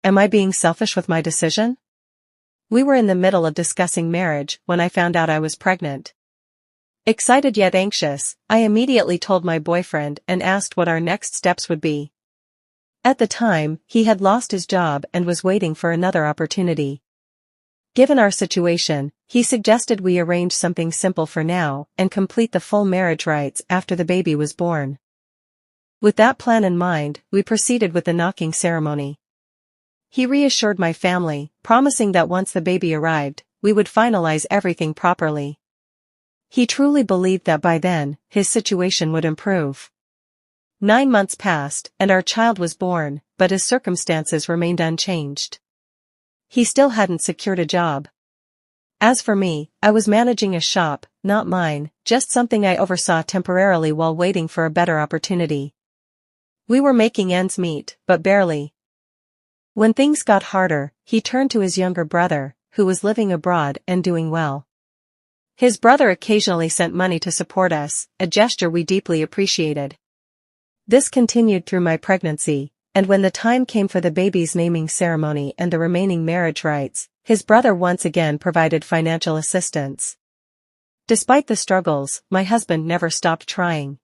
Am I being selfish with my decision? We were in the middle of discussing marriage when I found out I was pregnant. Excited yet anxious, I immediately told my boyfriend and asked what our next steps would be. At the time, he had lost his job and was waiting for another opportunity. Given our situation, he suggested we arrange something simple for now and complete the full marriage rites after the baby was born. With that plan in mind, we proceeded with the knocking ceremony. He reassured my family, promising that once the baby arrived, we would finalize everything properly. He truly believed that by then, his situation would improve. 9 months passed, and our child was born, but his circumstances remained unchanged. He still hadn't secured a job. As for me, I was managing a shop, not mine, just something I oversaw temporarily while waiting for a better opportunity. We were making ends meet, but barely. When things got harder, he turned to his younger brother, who was living abroad and doing well. His brother occasionally sent money to support us, a gesture we deeply appreciated. This continued through my pregnancy, and when the time came for the baby's naming ceremony and the remaining marriage rites, his brother once again provided financial assistance. Despite the struggles, my husband never stopped trying.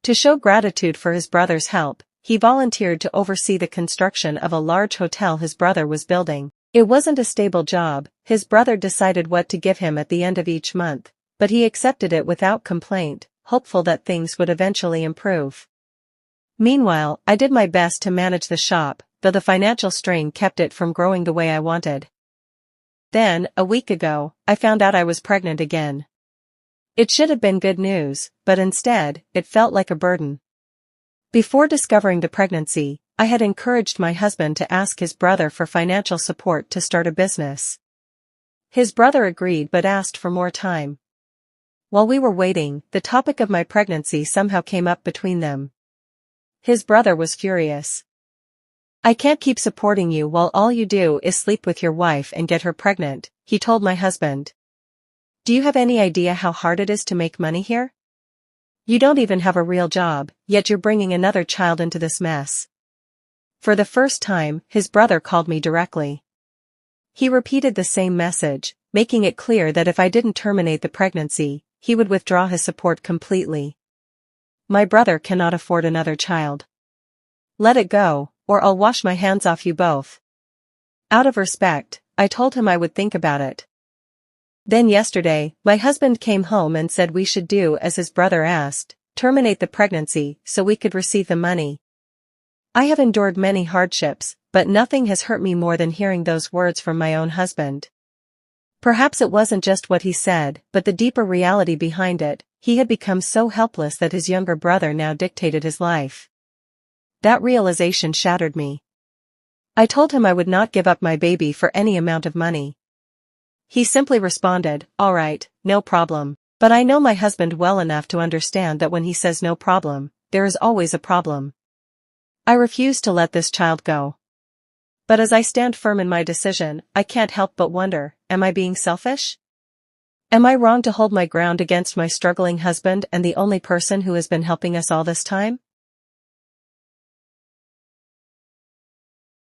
To show gratitude for his brother's help, he volunteered to oversee the construction of a large hotel his brother was building. It wasn't a stable job, his brother decided what to give him at the end of each month, but he accepted it without complaint, hopeful that things would eventually improve. Meanwhile, I did my best to manage the shop, though the financial strain kept it from growing the way I wanted. Then, a week ago, I found out I was pregnant again. It should have been good news, but instead, it felt like a burden. Before discovering the pregnancy, I had encouraged my husband to ask his brother for financial support to start a business. His brother agreed but asked for more time. While we were waiting, the topic of my pregnancy somehow came up between them. His brother was furious. "I can't keep supporting you while all you do is sleep with your wife and get her pregnant," he told my husband. "Do you have any idea how hard it is to make money here? You don't even have a real job, yet you're bringing another child into this mess." For the first time, his brother called me directly. He repeated the same message, making it clear that if I didn't terminate the pregnancy, he would withdraw his support completely. "My brother cannot afford another child. Let it go, or I'll wash my hands off you both." Out of respect, I told him I would think about it. Then yesterday, my husband came home and said we should do as his brother asked, terminate the pregnancy so we could receive the money. I have endured many hardships, but nothing has hurt me more than hearing those words from my own husband. Perhaps it wasn't just what he said, but the deeper reality behind it. He had become so helpless that his younger brother now dictated his life. That realization shattered me. I told him I would not give up my baby for any amount of money. He simply responded, "All right, no problem." But I know my husband well enough to understand that when he says no problem, there is always a problem. I refuse to let this child go. But as I stand firm in my decision, I can't help but wonder, am I being selfish? Am I wrong to hold my ground against my struggling husband and the only person who has been helping us all this time?